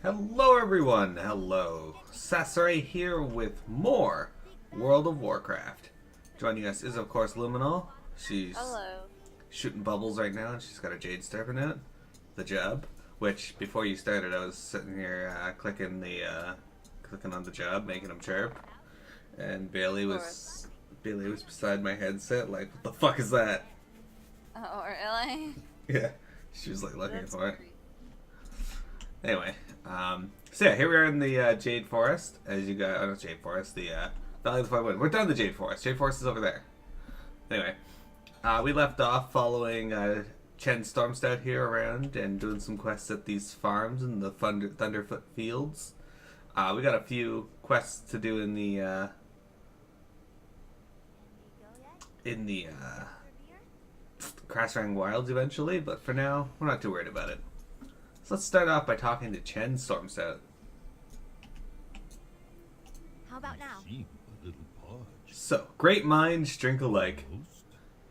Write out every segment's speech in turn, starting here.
Hello everyone, hello. Sasare here with more World of Warcraft. Joining us is of course Luminal. She's Hello. shooting bubbles right now and she's got a jade starving out. The job. Which before you started I was sitting here clicking on the job, making him chirp. And Bailey was beside my headset like, what the fuck is that? Oh, really? Yeah. She was like looking That's for it. creepy. Anyway, so yeah, here we are in the Jade Forest. As you guys, not Jade Forest, the Valley of the Five Winds. We're down the Jade Forest. Jade Forest is over there. Anyway, we left off following Chen Stormstout here around and doing some quests at these farms in the Thunderfoot Fields. We got a few quests to do in the Krasrang Wilds eventually, but for now, we're not too worried about it. So let's start off by talking to Chen Stormstout. How about now? So, great minds drink alike.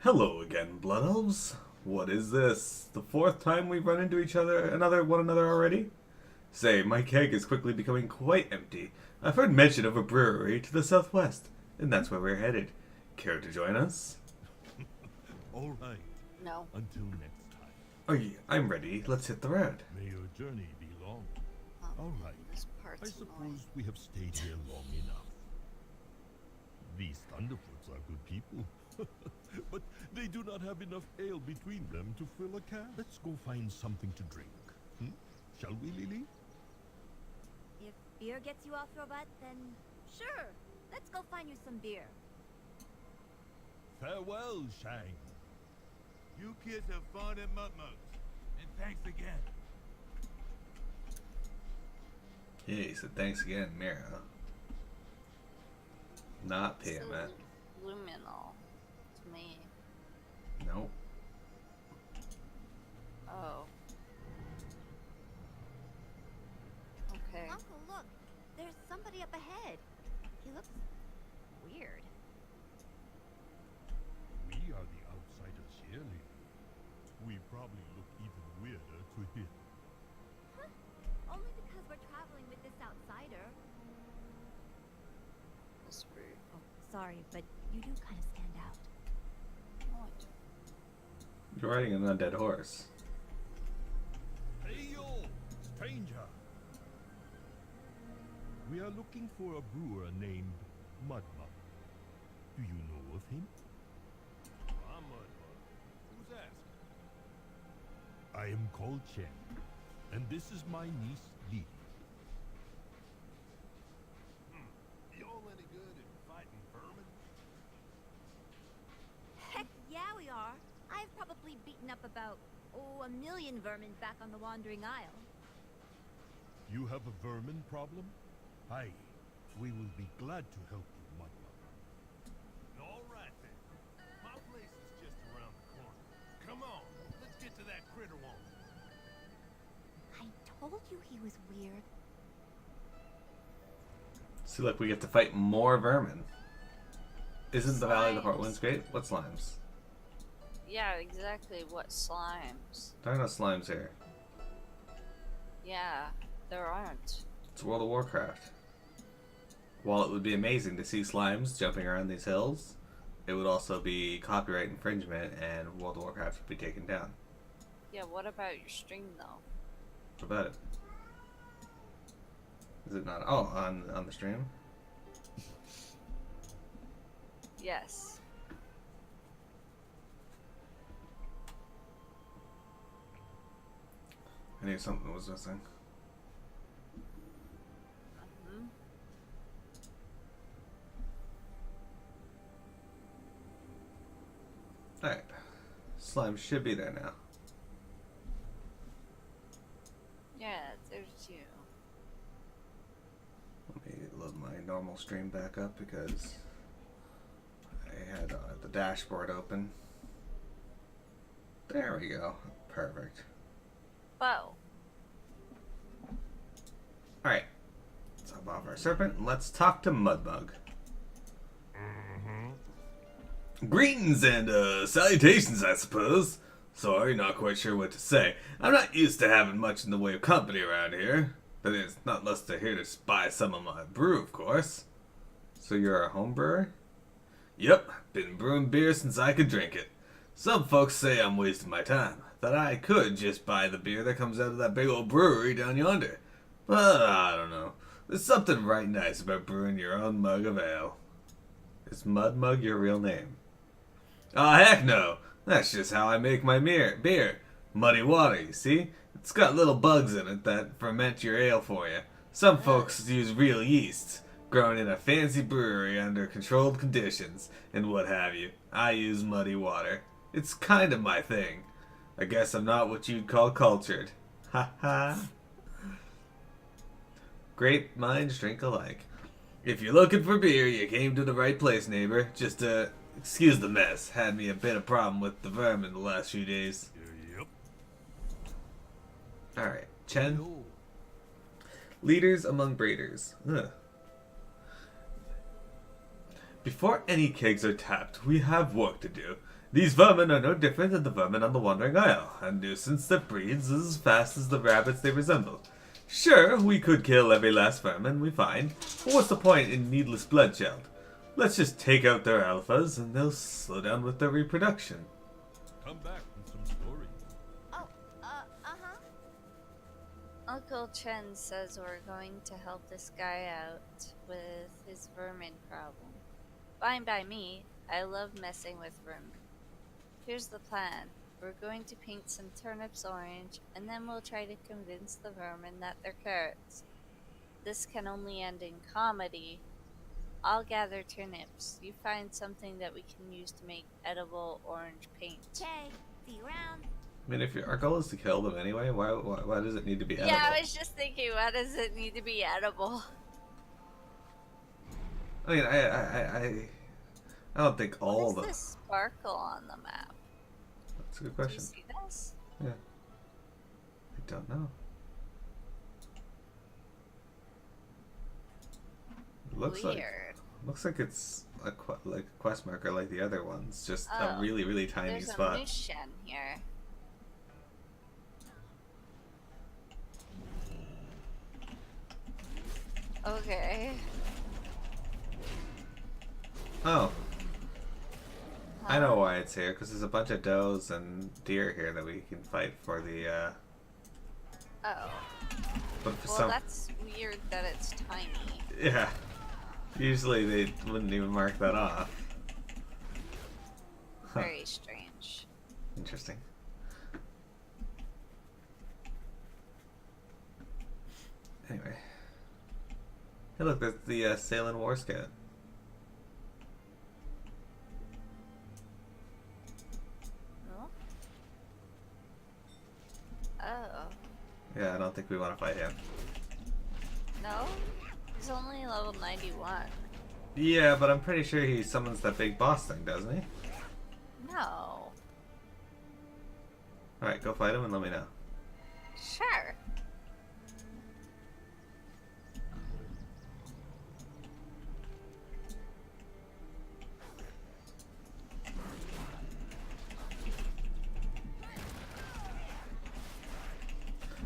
Hello again, Blood Elves. What is this? The fourth time we've run into one another already? Say, my keg is quickly becoming quite empty. I've heard mention of a brewery to the southwest, and that's where we're headed. Care to join us? All right. No. Until next time. Oh yeah, I'm ready. Let's hit the road. May your journey be long. Oh, All right. this I part's suppose annoying. we have stayed here long enough. These Thunderfoots are good people. But they do not have enough ale between them to fill a can. Let's go find something to drink. Shall we, Lily? If beer gets you off your butt, then sure. Let's go find you some beer. Farewell, Shang. You kids have fun at Mudmug. And thanks again. Yeah, he said thanks again, Mira. Not It's Tiamat. Luminal. It's me. Nope. Oh. Okay. Uncle, look. There's somebody up ahead. He looks weird. We are the outsiders here, Lily. We probably look even weirder to him. Only because we're traveling with this outsider. That's rude. Oh, sorry, but you do kind of stand out. What? You're riding an undead horse. Hey yo, stranger! We are looking for a brewer named Mudmug. Do you know of him? I'm Mudmug. Who's asking? I am called Chen, and this is my niece, Lee. Y'all any good at fighting vermin? Heck yeah, we are. I've probably beaten up about, 1,000,000 vermin back on the Wandering Isle. You have a vermin problem? Aye, we will be glad to help you, Mudmug. All right then. My place is just around the corner. Come on, let's get to that critter woman. I told you he was weird. See, look, we get to fight more vermin. Isn't the Valley of the Four Slimes. Winds great? What slimes? Yeah, exactly. What slimes? There are no slimes here. Yeah, there aren't. It's World of Warcraft. While it would be amazing to see slimes jumping around these hills, it would also be copyright infringement and World of Warcraft would be taken down. Yeah, what about your stream though? What about it? Is it not? Oh, on the stream? Yes. I knew something was missing. Hmm. Alright. Slime should be there now. Yeah, there's you. Let me load my normal stream back up because I had the dashboard open. There we go. Perfect. Whoa. Alright. Let's hop off our serpent and let's talk to Mudmug. Greetings and salutations, I suppose. Sorry, not quite sure what to say. I'm not used to having much in the way of company around here. That is, not unless they're here to spy some of my brew, of course. So you're a home brewer? Yep, been brewing beer since I could drink it. Some folks say I'm wasting my time, that I could just buy the beer that comes out of that big old brewery down yonder. But I don't know. There's something right nice about brewing your own mug of ale. Is Mudmug your real name? Aw, heck no! That's just how I make my beer. Muddy water, you see? It's got little bugs in it that ferment your ale for you. Some folks use real yeast, grown in a fancy brewery under controlled conditions, and what have you. I use muddy water. It's kind of my thing. I guess I'm not what you'd call cultured. Ha ha. Great minds drink alike. If you're looking for beer, you came to the right place, neighbor. Just, excuse the mess. Had me a bit of problem with the vermin the last few days. Yep. Alright, Chen. No. Leaders among breeders. Ugh. Before any kegs are tapped, we have work to do. These vermin are no different than the vermin on the Wandering Isle, a nuisance that breeds as fast as the rabbits they resemble. Sure, we could kill every last vermin we find, but what's the point in needless bloodshed? Let's just take out their alphas and they'll slow down with their reproduction. Come back with some stories. Oh, uh-huh. Uncle Chen says we're going to help this guy out with his vermin problem. Fine by me. I love messing with vermin. Here's the plan. We're going to paint some turnips orange, and then we'll try to convince the vermin that they're carrots. This can only end in comedy. I'll gather turnips. You find something that we can use to make edible orange paint. Okay, see you around. I mean, if our goal is to kill them anyway, why does it need to be edible? Yeah, I was just thinking, why does it need to be edible? I mean, I don't think all What the... is this sparkle on the map? That's a good Do you question. see this? Yeah. I don't know. It looks Weird. like it's a quest marker like the other ones, just a Oh, really, really tiny There's spot. a mission here. Okay. Oh. I know why it's here, because there's a bunch of does and deer here that we can fight for the, Oh. but for Well, some... that's weird that it's tiny. Yeah. Usually they wouldn't even mark that off. Huh. Very strange. Interesting. Anyway. Hey look, that's the Sailing War Scout. No? Oh. Yeah, I don't think we want to fight him. No? He's only level 91. Yeah, but I'm pretty sure he summons that big boss thing, doesn't he? No. Alright, go fight him and let me know. Sure.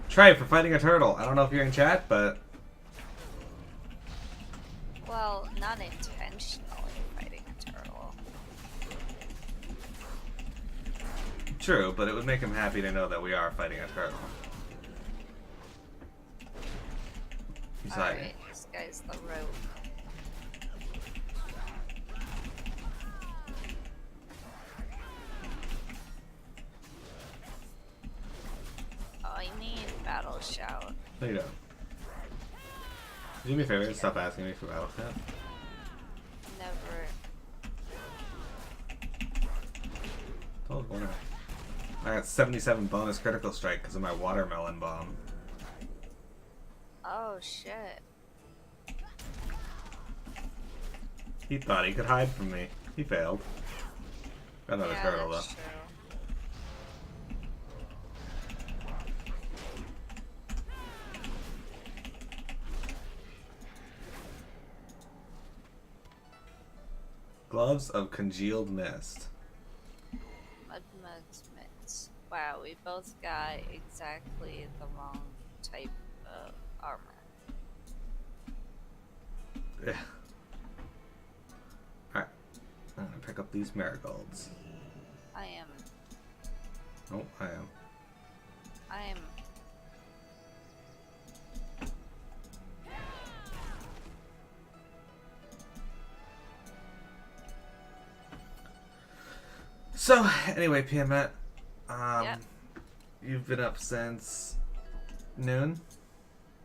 Try it for fighting a turtle. I don't know if you're in chat, but... Well, not intentionally fighting a turtle. True, but it would make him happy to know that we are fighting a turtle. He's hiding. Alright, this guy's the rogue. Oh, I need battle shout. No, you don't. Do me a favor, stop asking me for battle chat. Never. Told one. I got 77 bonus critical strike because of my watermelon bomb. Oh shit. He thought he could hide from me. He failed. Got another Yeah, turtle though. that's true. Gloves of congealed mist. Mudmug's mitts. Wow, we both got exactly the wrong type of armor. Yeah. Alright. I'm gonna pick up these marigolds. I am. Oh, I am. I am. So, anyway, Piamet, Yep. you've been up since noon?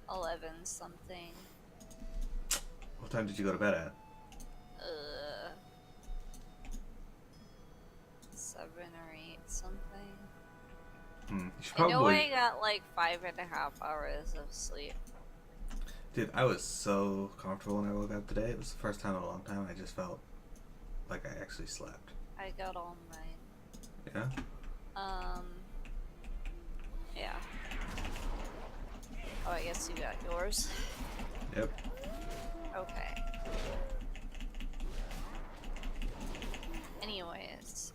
11 something. What time did you go to bed at? 7 or 8 something. You should I know probably... I got like 5.5 hours of sleep. Dude, I was so comfortable when I woke up today. It was the first time in a long time I just felt like I actually slept. I got all mine. Yeah? Yeah. Oh, I guess you got yours. Yep. Okay. Anyways,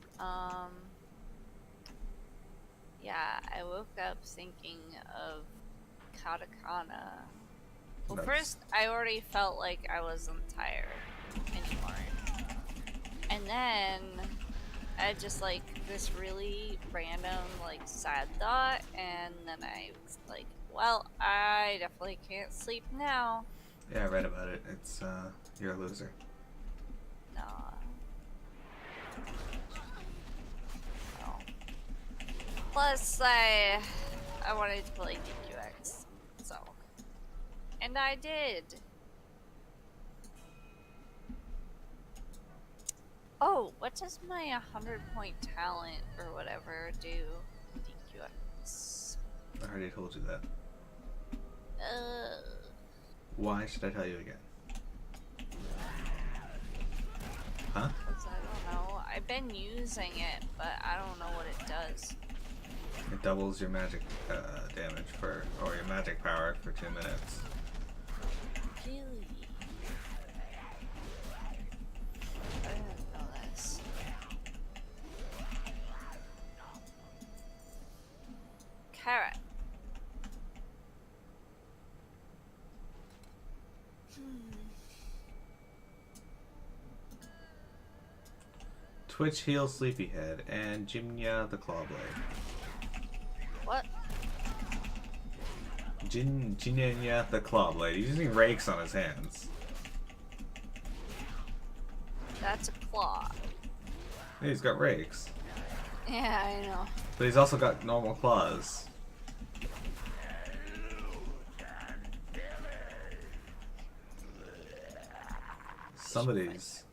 yeah, I woke up thinking of katakana. Well, Nice. first, I already felt like I wasn't tired anymore. And then, I had just like this really random, like, sad thought, and then I was like, well, I definitely can't sleep now. Yeah, I read about it. It's, you're a loser. No. No. Plus, I wanted to play DQX, so. And I did. Oh, what does my 100-point talent or whatever do in DQX? I already told you that. Uh, Why should I tell you again? Huh? 'cause I don't know. I've been using it, but I don't know what it does. It doubles your magic damage for, or your magic power for 2 minutes. Really? I didn't know this. Carrot. Twitch heals Sleepyhead and Jimnya the Clawblade. What? Jinya the Clawblade. He's using rakes on his hands. That's a claw. Yeah, he's got rakes. Yeah, I know. But he's also got normal claws. Somebody's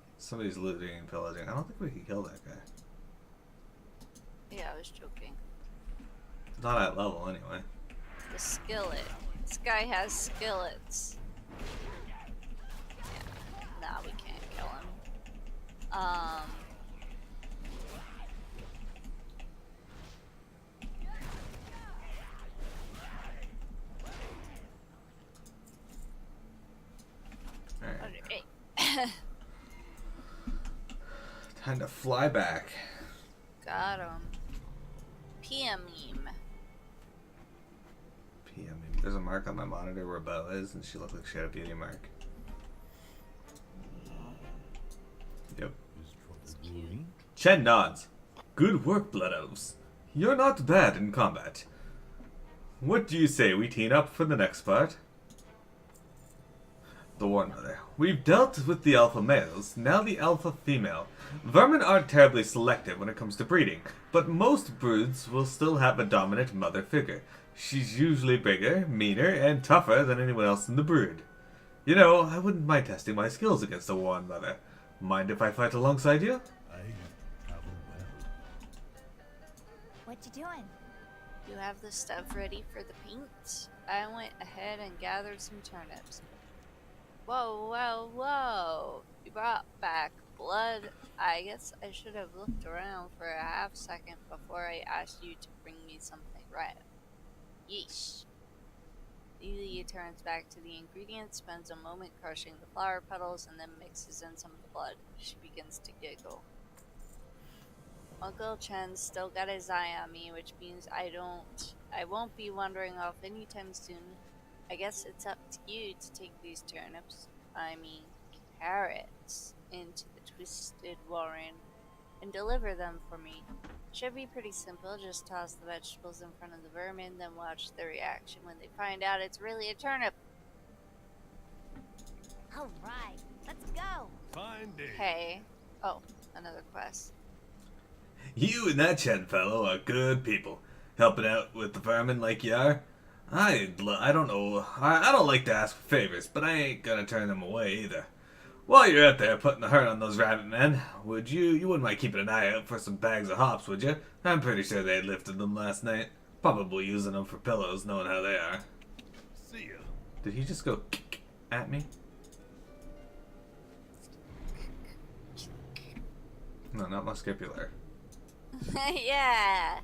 looting and pillaging. I don't think we can kill that guy. Yeah, I was joking. Not at level anyway. The skillet. This guy has skillets. Yeah. Nah, we can't kill him. Alright. Okay. Time to fly back. Got him. PM meme. PM. There's a mark on my monitor where Bo is, and she looked like she had a beauty mark. Yep. Is trouble brewing? Chen nods. Good work, Blood Elves. You're not bad in combat. What do you say we team up for the next part? The War Mother. We've dealt with the alpha males, now the alpha female. Vermin aren't terribly selective when it comes to breeding, but most broods will still have a dominant mother figure. She's usually bigger, meaner, and tougher than anyone else in the brood. You know, I wouldn't mind testing my skills against the War Mother. Mind if I fight alongside you? I travel well. What you doing? You have the stuff ready for the paint? I went ahead and gathered some turnips. Whoa, whoa, whoa! You brought back blood. I guess I should have looked around for a half second before I asked you to bring me something red. Yeesh. Lily turns back to the ingredients, spends a moment crushing the flower petals, and then mixes in some of the blood. She begins to giggle. Uncle Chen's still got his eye on me, which means I won't be wandering off anytime soon. I guess it's up to you to take these turnips. I mean, carrots into the twisted warren and deliver them for me. Should be pretty simple, just toss the vegetables in front of the vermin, then watch their reaction when they find out it's really a turnip. All right, let's go. Fine day. Hey. Oh, another quest. You and that Chen fellow are good people. Helping out with the vermin like you are. I don't know. I don't like to ask for favors, but I ain't gonna turn them away either. While you're out there putting the hurt on those rabbit men, you wouldn't mind keeping an eye out for some bags of hops, would you? I'm pretty sure they lifted them last night. Probably using them for pillows, knowing how they are. See ya. Did he just go at me? No, not muscular. Yeah.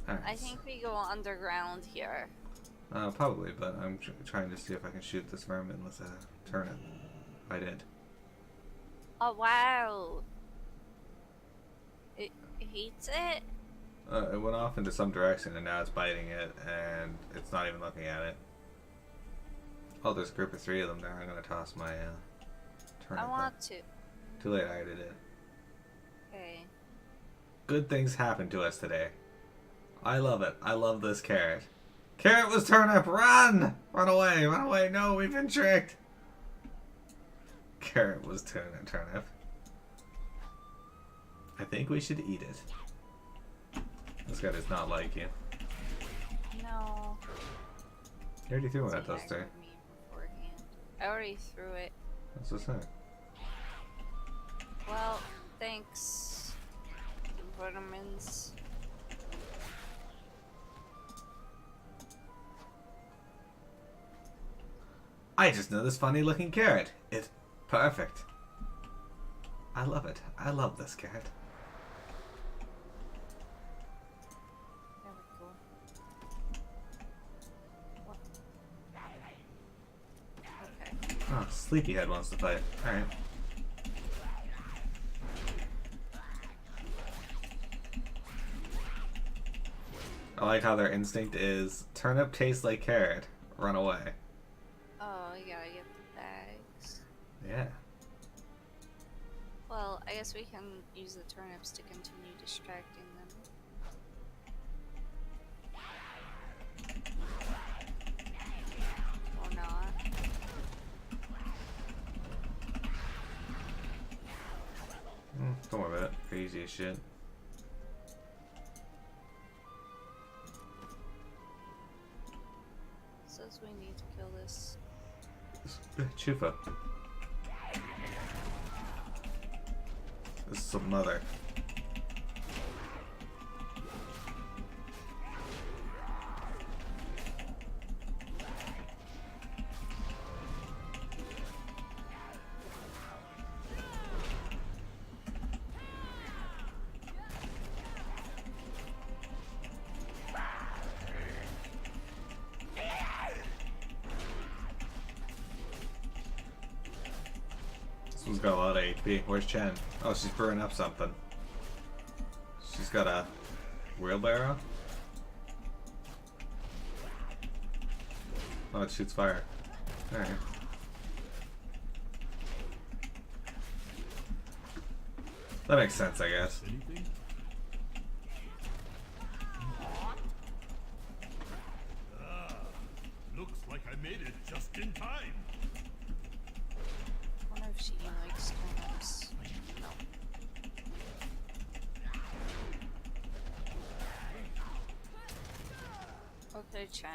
Alright. I think we go underground here. Probably, but I'm trying to see if I can shoot this vermin with a turnip. I did. Oh, wow. It hates it? It went off into some direction and now it's biting it and it's not even looking at it. Oh, there's a group of 3 of them there. I'm gonna toss my turnip. I want to. Too late, I already did. Okay. Good things happen to us today. I love it. I love this carrot. Carrot was turnip! Run! Run away! Run away! No, we've been tricked! Carrot was turnip. I think we should eat it. This guy does not like you. No. You already threw one at He those 3. aggroed me beforehand. I already threw it. That's what's that? Well, thanks, vitamins. I just know this funny looking carrot. It's perfect. I love it. I love this carrot. There we go. What? Okay. Oh, Sleepyhead wants to fight. Alright. I like how their instinct is turnip tastes like carrot. Run away. Oh, you gotta get the bags. Yeah. Well, I guess we can use the turnips to continue distracting them. Or not. Don't worry about it. Crazy as shit. Says we need to kill this. Chufa. This is some mother. This one's got a lot of HP. Where's Chen? Oh, she's brewing up something. She's got a wheelbarrow? Oh, it shoots fire. Alright. That makes sense, I guess. Anything? Looks like I made it just in time. I wonder if she likes turnips. No. Okay, Chen.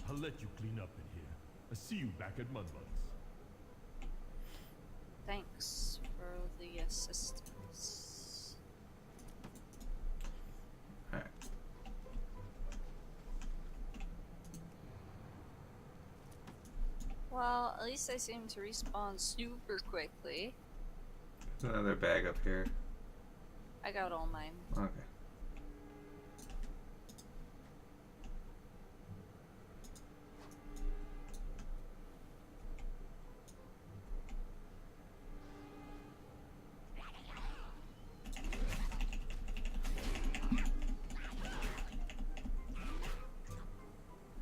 I'll let you clean up in here. I'll see you back at Mudmug's. Thanks for the assistance. Alright. Well, at least I seem to respawn super quickly. There's another bag up here. I got all mine. Okay.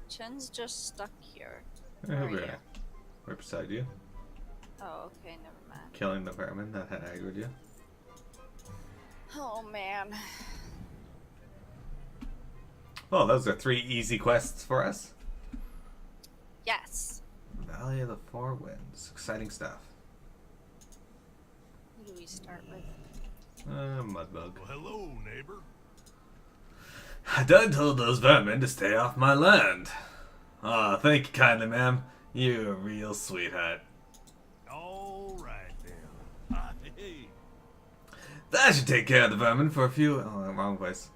Chen's just stuck here. Yeah, he'll be Where are alright. Right beside you. Oh, okay, never mind. Killing the vermin that had aggroed you. Oh man. Oh, those are 3 easy quests for us. Yes. Valley of the Four Winds. Exciting stuff. Who do we start with? Mudmug. Well, hello, neighbor. I done told those vermin to stay off my land. Ah, thank you kindly, ma'am. You're a real sweetheart. All right, then. Hey. That should take care of the vermin for a few... Oh, wrong place.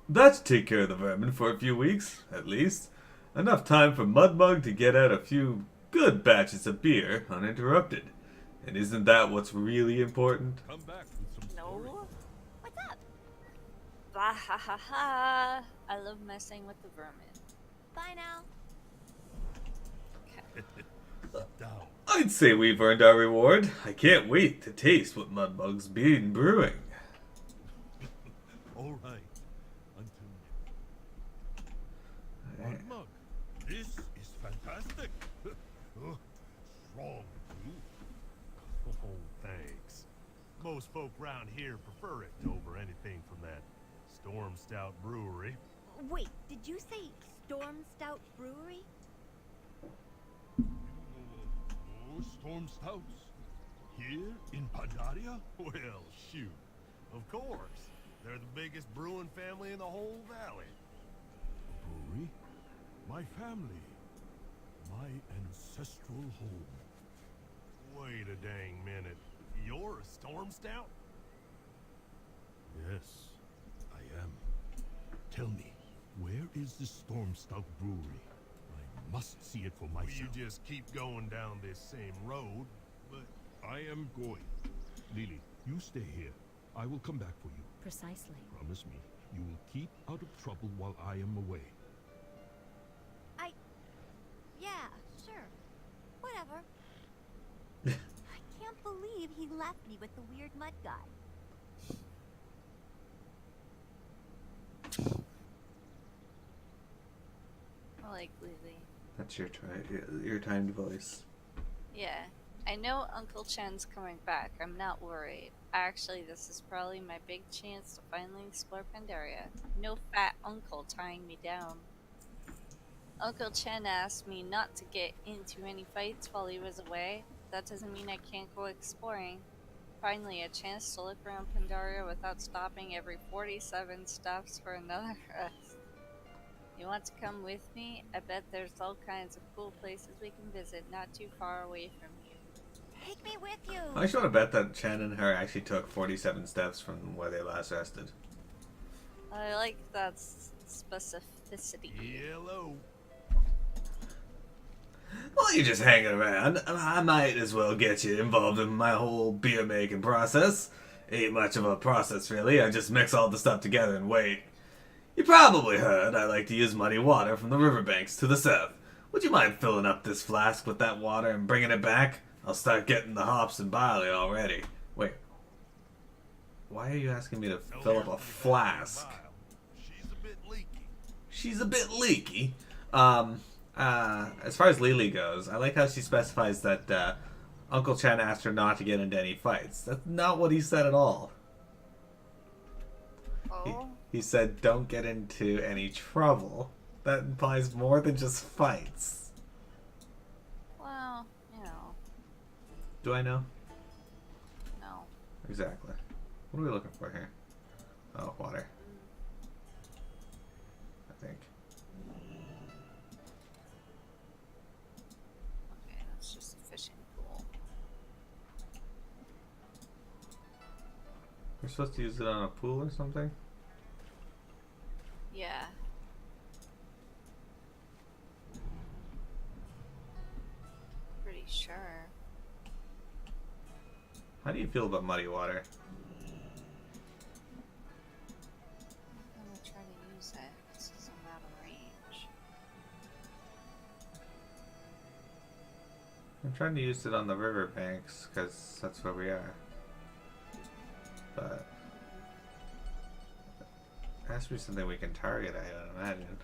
That should take care of the vermin for a few weeks, at least. Enough time for Mudmug to get out a few good batches of beer uninterrupted. And isn't that what's really important? Come back with some stories. No. What's up? Bah ha ha ha. I love messing with the vermin. Bye now. Okay. Sit down. I'd say we've earned our reward. I can't wait to taste what Mudmug's been brewing. All right. Until next. Mudmug, this is fantastic. Strong, too. Oh, thanks. Most folk round here prefer it over anything from that Storm Stout brewery. Wait, did you say Storm Stout Brewery? Storm Stouts? Here in Pandaria? Well, shoot. Of course. They're the biggest brewing family in the whole valley. A brewery? My family. My ancestral home. Wait a dang minute. You're a Storm Stout? Yes, I am. Tell me, where is the Storm Stout Brewery? I must see it for Well, myself. you just keep going down this same road, but I am going. Lily, you stay here. I will come back for you. Precisely. Promise me, you will keep out of trouble while I am away. Yeah, sure. Whatever. I can't believe he left me with the weird mud guy. I like Lily. That's your timed voice. Yeah. I know Uncle Chen's coming back. I'm not worried. Actually, this is probably my big chance to finally explore Pandaria. No fat uncle tying me down. Uncle Chen asked me not to get into any fights while he was away. That doesn't mean I can't go exploring. Finally, a chance to look around Pandaria without stopping every 47 stops for another rest. You want to come with me? I bet there's all kinds of cool places we can visit not too far away from you. Take me with you. I just want to bet that Chen and her actually took 47 steps from where they last rested. I like that specificity. hello. Well, you're just hanging around. I might as well get you involved in my whole beer making process. Ain't much of a process, really. I just mix all the stuff together and wait. You probably heard I like to use muddy water from the riverbanks to the south. Would you mind filling up this flask with that water and bringing it back? I'll start getting the hops and barley already. Wait. Why are you asking me to fill up a flask? She's a bit leaky. She's a bit leaky. As far as Lily goes, I like how she specifies that Uncle Chen asked her not to get into any fights. That's not what he said at all. Oh? He said don't get into any trouble. That implies more than just fights. Well, you know, Do I know? no. Exactly. What are we looking for here? Oh, water. I think. Okay, that's just a fishing pool. We're supposed to use it on a pool or something? Yeah. Pretty sure. How do you feel about muddy water? I'm gonna try to use it since I'm out of range. I'm trying to use it on the riverbanks because that's where we are. But it has to be something we can target, I would imagine.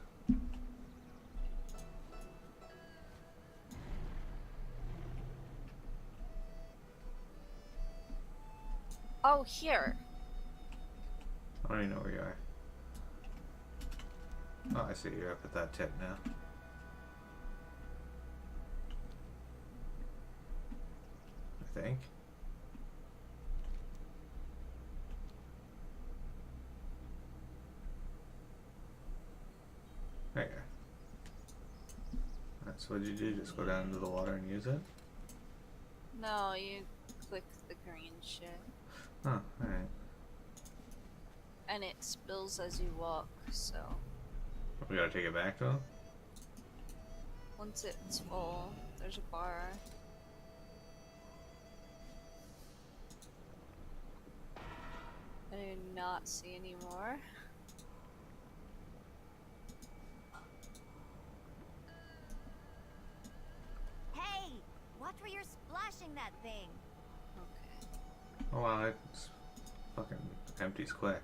Oh, here. I don't even know where you are. Oh, I see. You're up at that tip now. I think. There you go. That's what you do. Just go down into the water and use it. No, you click the green shit. Oh, alright. And it spills as you walk, so We gotta take it back to him? once it's full, there's a bar. I do not see any more. Hey, watch where you're splashing that thing. Okay. Oh wow, it's fucking empties quick.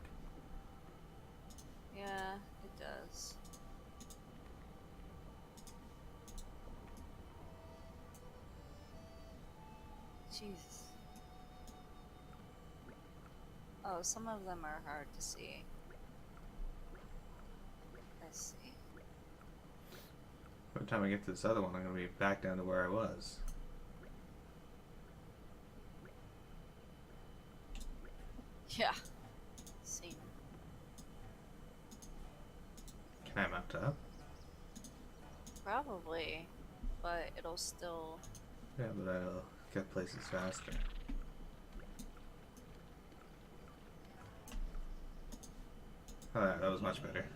Yeah, it does. Jeez. Oh, some of them are hard to see. Let's see. By the time I get to this other one, I'm gonna be back down to where I was. Yeah. Same. Can I map up? Probably, but it'll still. Yeah, but I'll get places faster. Oh, that was much better.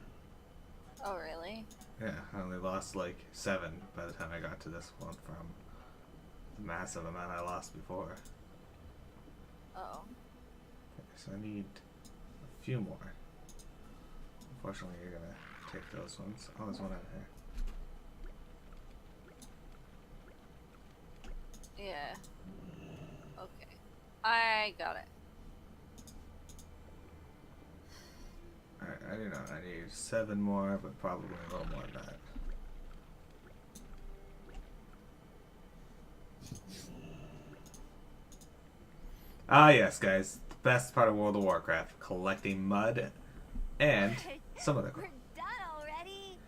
Oh, really? Yeah, I only lost like 7 by the time I got to this one from the massive amount I lost before. Oh. Okay, so I need a few more. Unfortunately, you're gonna take those ones. Oh, there's one out here. Yeah. Okay. I got it. Alright, I do not. I need 7 more, but probably a little more than that. Ah, yes, guys. The best part of World of Warcraft: collecting mud and some other. We're done already.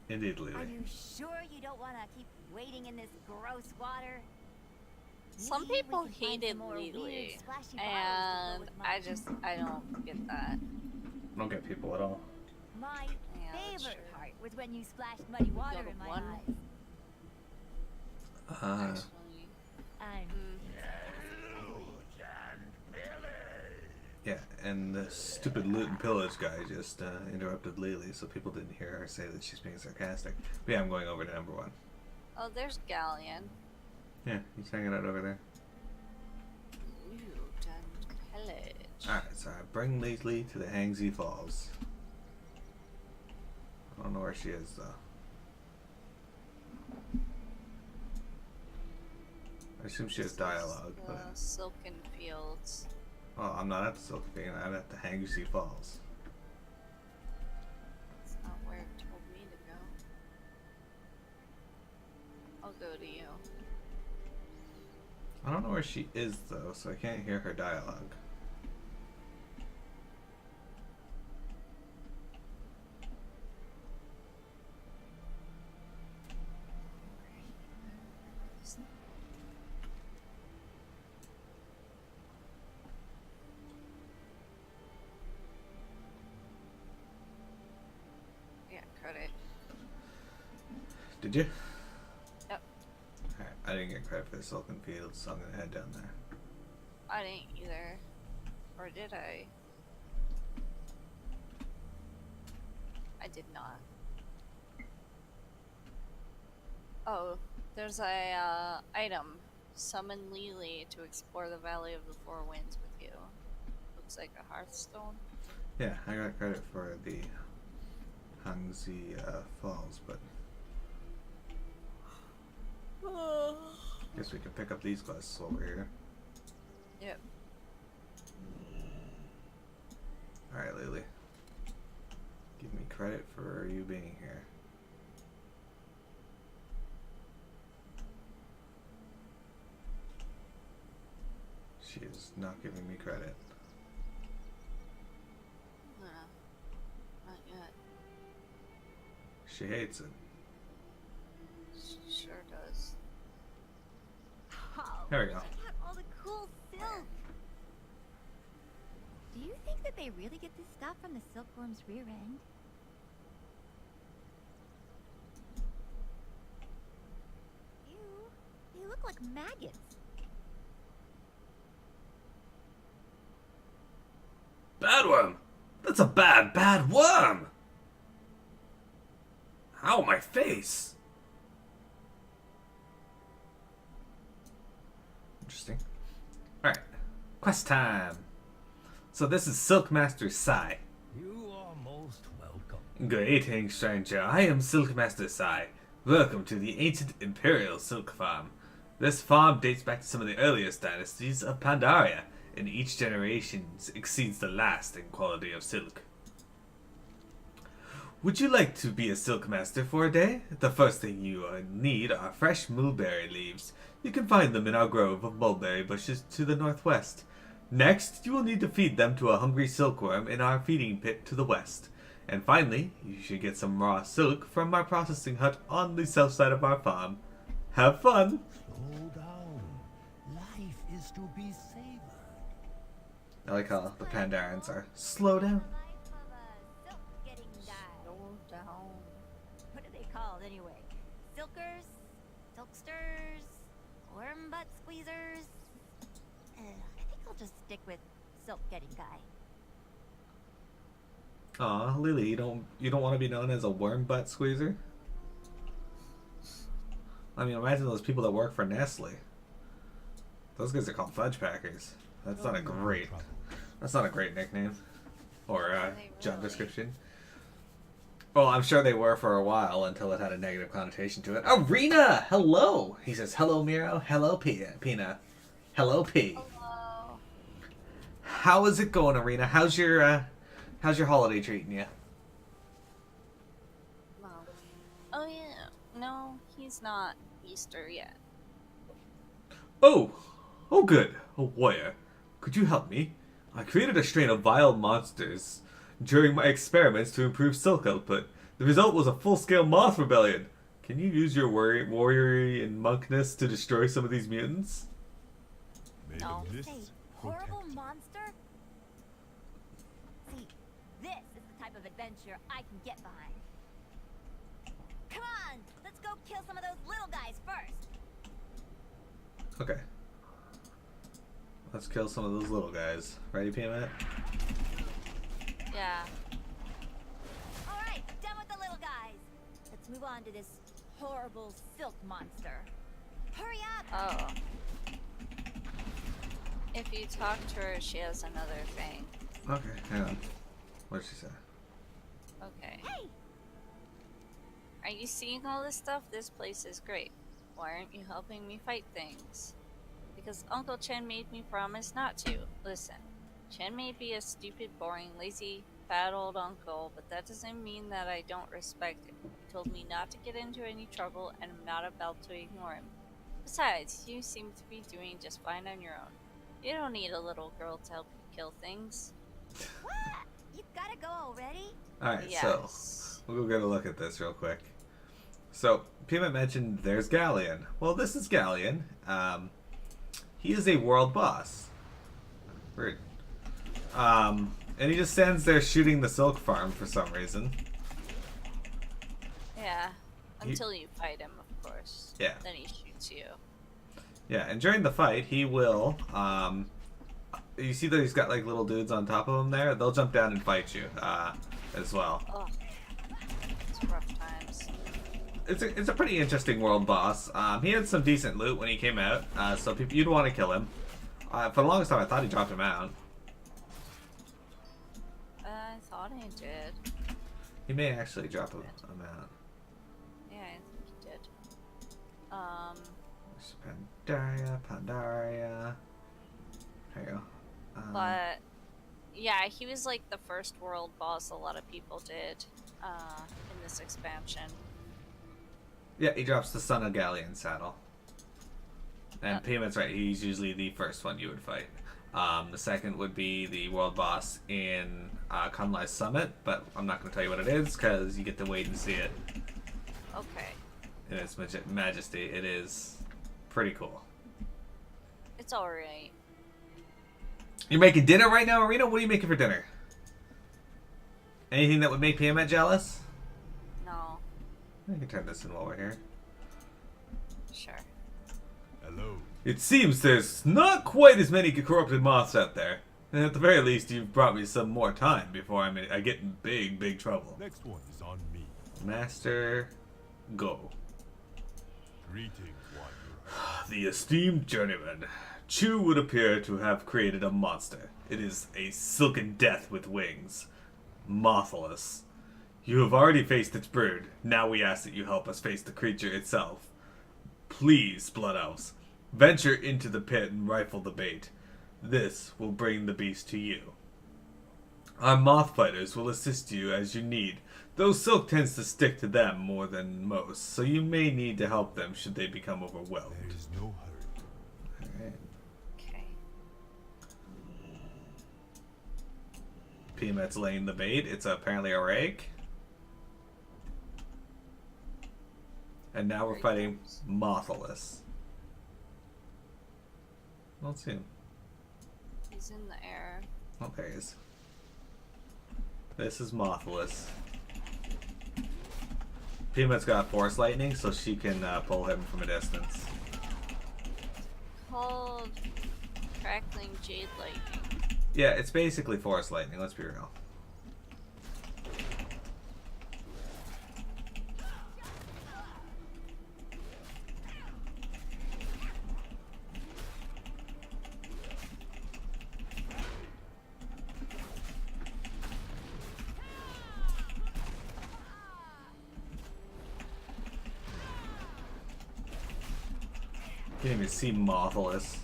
Indeed, Are Lily. you sure you don't want to keep wading in this gross water? Some Maybe we people can find hated some more weird, Lily, splashy bottles to go and with mud. I don't get that. I don't get people at all. My Yeah, that's favorite true. part was when you splashed muddy water go to in my one. eyes. Actually. I'm Yeah, and the stupid loot and pillage guy just interrupted Lily, so people didn't hear her say that she's being sarcastic. But yeah, I'm going over to number 1. Oh, there's Galleon. Yeah, he's hanging out over there. Loot and pillage. Alright, so I bring Lily to the Hangsy Falls. I don't know where she is, though. I assume she has dialogue, The but... Silken Fields. Oh, I'm not at the Silk Field, I'm at the Hangsy Falls. That's not where it told me to go. I'll go to you. I don't know where she is, though, so I can't hear her dialogue. Yeah, credit. Did you? Yep. Alright, I didn't get credit for the Silken Fields, so I'm gonna head down there. I didn't either. Or did I? I did not. Oh, there's a item. Summon Lily to explore the Valley of the Four Winds with you. Looks like a Hearthstone. Yeah, I got credit for the Hangsy Falls, but guess we can pick up these quests while we're here. Yep. Alright, Lily. Give me credit for you being here. She is not giving me credit. No, not yet. She hates it. She sure does. Oh, There we go. check out all the cool silk. Do you think that they really get this stuff from the silkworm's rear end? Ew, they look like maggots. Bad worm! That's a bad, bad worm! Ow, my face! Interesting. Alright. Quest time! So this is Silkmaster Sai. You are most welcome. Greetings, stranger. I am Silkmaster Sai. Welcome to the ancient Imperial Silk Farm. This farm dates back to some of the earliest dynasties of Pandaria, and each generation exceeds the last in quality of silk. Would you like to be a Silkmaster for a day? The first thing you need are fresh mulberry leaves. You can find them in our grove of mulberry bushes to the northwest. Next, you will need to feed them to a hungry silkworm in our feeding pit to the west. And finally, you should get some raw silk from our processing hut on the south side of our farm. Have fun! Slow down. Life is to be savored. I like how the Pandarians are. Slow down. The life of a silk-getting guy. Slow down. What are they called anyway? Silkers? Silksters? Worm butt squeezers? I think I'll just stick with silk-getting guy. Aw, Lily, you don't want to be known as a worm butt squeezer? I mean, imagine those people that work for Nestle. Those guys are called fudge packers. That's not a great nickname or job really? description. Well, I'm sure they were for a while until it had a negative connotation to it. Arena, hello. He says, "Hello, Miro. Hello, Pina. Hello, P. Hello. How is it going, Arena? How's your holiday treating you?" Mom. Oh yeah. No, he's not Easter yet. Oh, good. Oh, warrior. Could you help me? I created a strain of vile monsters during my experiments to improve silk output. The result was a full-scale moth rebellion. Can you use your warrior and monkness to destroy some of these mutants? Made No. of mist, Say, protect horrible you. monster? See, this is the type of adventure I can get behind. Come on, let's go kill some of those little guys first. Okay. Let's kill some of those little guys. Ready, Peanut? Yeah. Alright, done with the little guys. Let's move on to this horrible silk monster. Hurry up! Oh. If you talk to her, she has another thing. Okay, hang on. What did she say? Okay. Hey! Are you seeing all this stuff? This place is great. Why aren't you helping me fight things? Because Uncle Chen made me promise not to. Listen, Chen may be a stupid, boring, lazy, fat old uncle, but that doesn't mean that I don't respect him. He told me not to get into any trouble, and I'm not about to ignore him. Besides, you seem to be doing just fine on your own. You don't need a little girl to help you kill things. What? You gotta go already? Alright, Yes. so we'll go get a look at this real quick. So, Peanut mentioned there's Galleon. Well, this is Galleon. He is a world boss. Weird. And he just stands there shooting the silk farm for some reason. Yeah, until you fight him, of course. Yeah. Then he shoots you. Yeah, and during the fight, he will, you see that he's got like little dudes on top of him there? They'll jump down and fight you, as well. Oh, it's rough times. It's a pretty interesting world boss. He had some decent loot when he came out, so you'd want to kill him. For the longest time, I thought he dropped him out. I thought he did. He may actually drop him out. Yeah, I think he did. Pandaria. There you go. But yeah, he was like the first world boss a lot of people did in this expansion. Yeah, he drops the Son of Galleon saddle. And Payment's right, he's usually the first one you would fight. The second would be the world boss in Kunlai's Summit, but I'm not going to tell you what it is because you get to wait and see it Okay. in its majesty. It is pretty cool. It's alright. You're making dinner right now, Arena? What are you making for dinner? Anything that would make Piamet jealous? No. I can turn this in while we're here. Sure. Hello. It seems there's not quite as many corrupted moths out there. And at the very least, you've brought me some more time before I get in big trouble. Next one is on me. Master, go. Greetings, wanderer. The esteemed journeyman. Chu would appear to have created a monster. It is a silken death with wings. Mothless. You have already faced its brood. Now we ask that you help us face the creature itself. Please, Blood Elves, venture into the pit and rifle the bait. This will bring the beast to you. Our moth fighters will assist you as you need, though silk tends to stick to them more than most, so you may need to help them should they become overwhelmed. There is no hurry. Alright. Okay. Piamet's laying the bait. It's apparently a rake. And now we're fighting Mothless. I don't see him. He's in the air. Oh, there he is. This is Mothless. Piamet's got Force Lightning, so she can pull him from a distance. Called Crackling Jade Lightning. Yeah, it's basically Force Lightning, let's be real. Can't even see Mothless.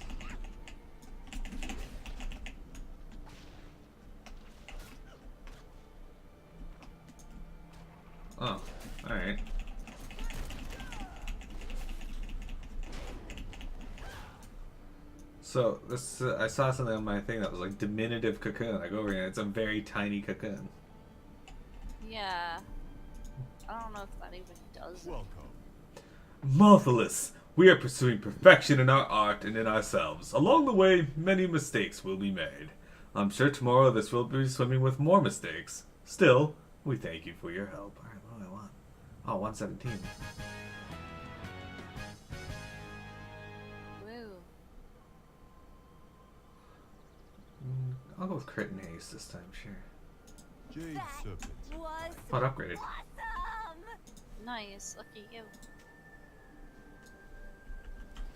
Oh, alright. So, this I saw something on my thing that was like diminutive cocoon. I go over here, it's a very tiny cocoon. Yeah. I don't know if that even does it. Welcome. Mothless! We are pursuing perfection in our art and in ourselves. Along the way, many mistakes will be made. I'm sure tomorrow this will be swimming with more mistakes. Still, we thank you for your help. Alright, what do I want? Oh, 117. Woo. I'll go with crit and haste this time, sure. Jade That Serpent. was Oh, it upgraded. awesome! Nice. Lucky you.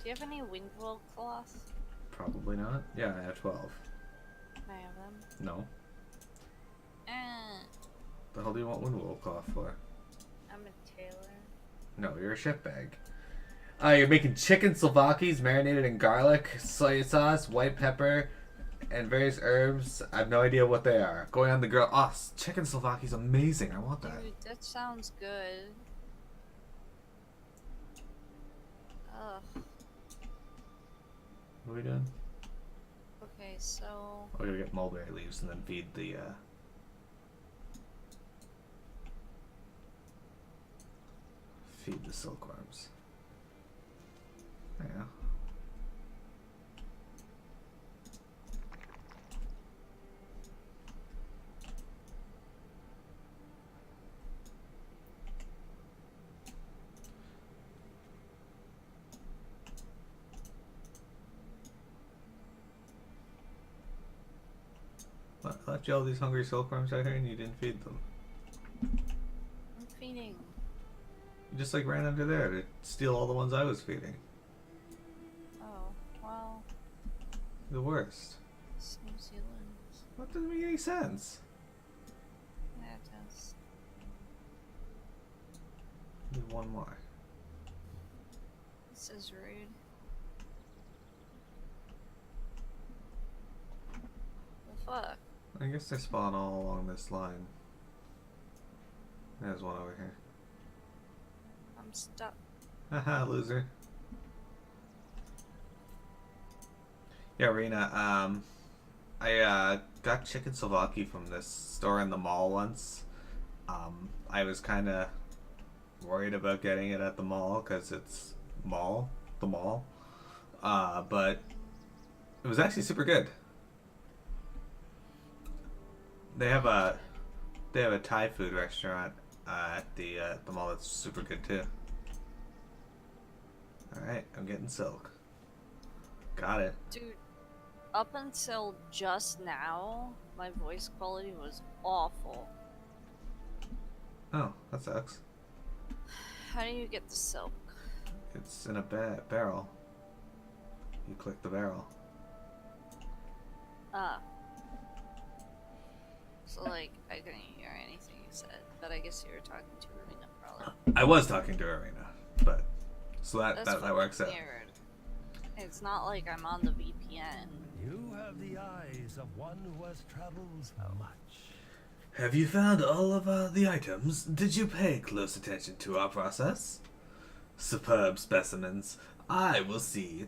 Do you have any Windroll cloth? Probably not. Yeah, I have 12. Can I have them? No. Eh. The hell do you want Windwall cloth for? I'm a tailor. No, you're a shitbag. You're making chicken Slovakis marinated in garlic, soy sauce, white pepper, and various herbs. I have no idea what they are. Going on the grill. Oh, chicken Slovaki's amazing. I want that. Dude, that sounds good. Ugh. What are we doing? Okay, so We're gonna get mulberry leaves and then feed the silkworms. There you go. What, I left you all these hungry silkworms out here and you didn't feed them. I'm feeding. You just like ran under there to steal all the ones I was feeding. Oh, well, The worst. it's New Zealand. That doesn't make any sense. That does. Need one more. This is rude. The fuck? I guess they spawn all along this line. There's one over here. I'm stuck. Haha, loser. Yeah, Rena, I got chicken souvlaki from this store in the mall once. I was kind of worried about getting it at the mall because it's the mall. But it was actually super good. They have a Thai food restaurant at the mall that's super good too. All right, I'm getting silk. Got it. Dude, up until just now, my voice quality was awful. Oh, that sucks. How do you get the silk? It's in a barrel. You click the barrel. Ah. So, like, I couldn't hear anything you said, but I guess you were talking to Arena probably. I was talking to Arena, but so that That's works out. weird. It's not like I'm on the VPN. You have the eyes of one who has traveled much. Have you found all of the items? Did you pay close attention to our process? Superb specimens. I will see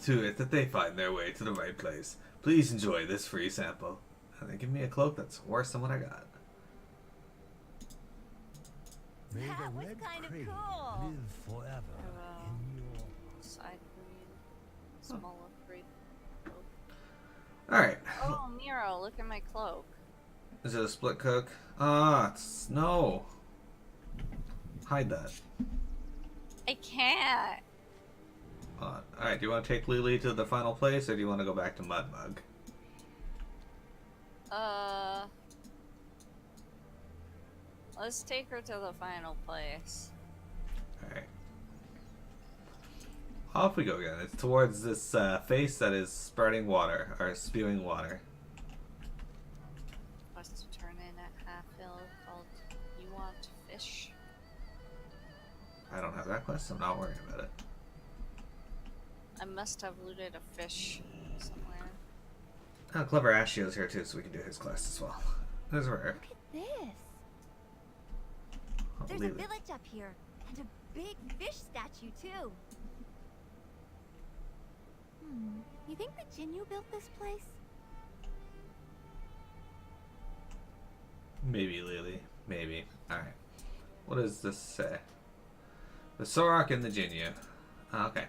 to it that they find their way to the right place. Please enjoy this free sample. And they give me a cloak that's worse than what I got. May That the was red kind of crane cool. live forever in your... Side small upgrade. Alright. Oh, Miro, look at my cloak. Is it a split cook? Ah, it's no. Hide that. I can't. Alright, do you want to take Lily to the final place, or do you want to go back to Mudmug? Let's take her to the final place. Alright. Off we go again. It's towards this face that is spurting water, or spewing water. Quest to turn in at Half-Hill called You Want Fish. I don't have that quest, so I'm not worried about it. I must have looted a fish somewhere. Oh, clever Ashio's here too, so we can do his quest as well. There's rare. Look at this. Oh, There's Lily. a village up here, and a big fish statue too. You think the Jinyu built this place? Maybe, Lily. Maybe. Alright. What does this say? The Sorok and the Jinyu. Okay.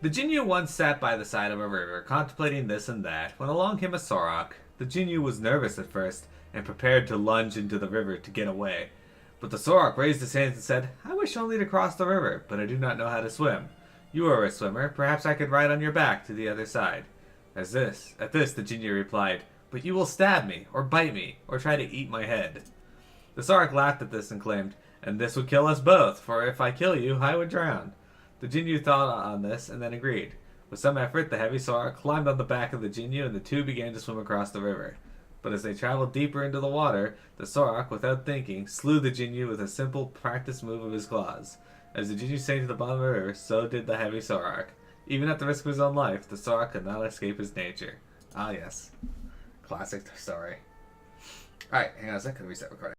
The Jinyu once sat by the side of a river, contemplating this and that, when along came a Sorok. The Jinyu was nervous at first, and prepared to lunge into the river to get away. But the Sorok raised his hands and said, I wish only to cross the river, but I do not know how to swim. You are a swimmer, perhaps I could ride on your back to the other side. At this, the Jinyu replied, But you will stab me, or bite me, or try to eat my head. The Sorok laughed at this and claimed, And this would kill us both, for if I kill you, I would drown. The Jinyu thought on this, and then agreed. With some effort, the heavy Sorok climbed on the back of the Jinyu, and the two began to swim across the river. But as they traveled deeper into the water, the Sorok, without thinking, slew the Jinyu with a simple practice move of his claws. As the Jinyu sank to the bottom of the river, so did the heavy Sorok. Even at the risk of his own life, the Sorok could not escape his nature. Ah, yes. Classic story. Alright, hang on a sec, reset recording.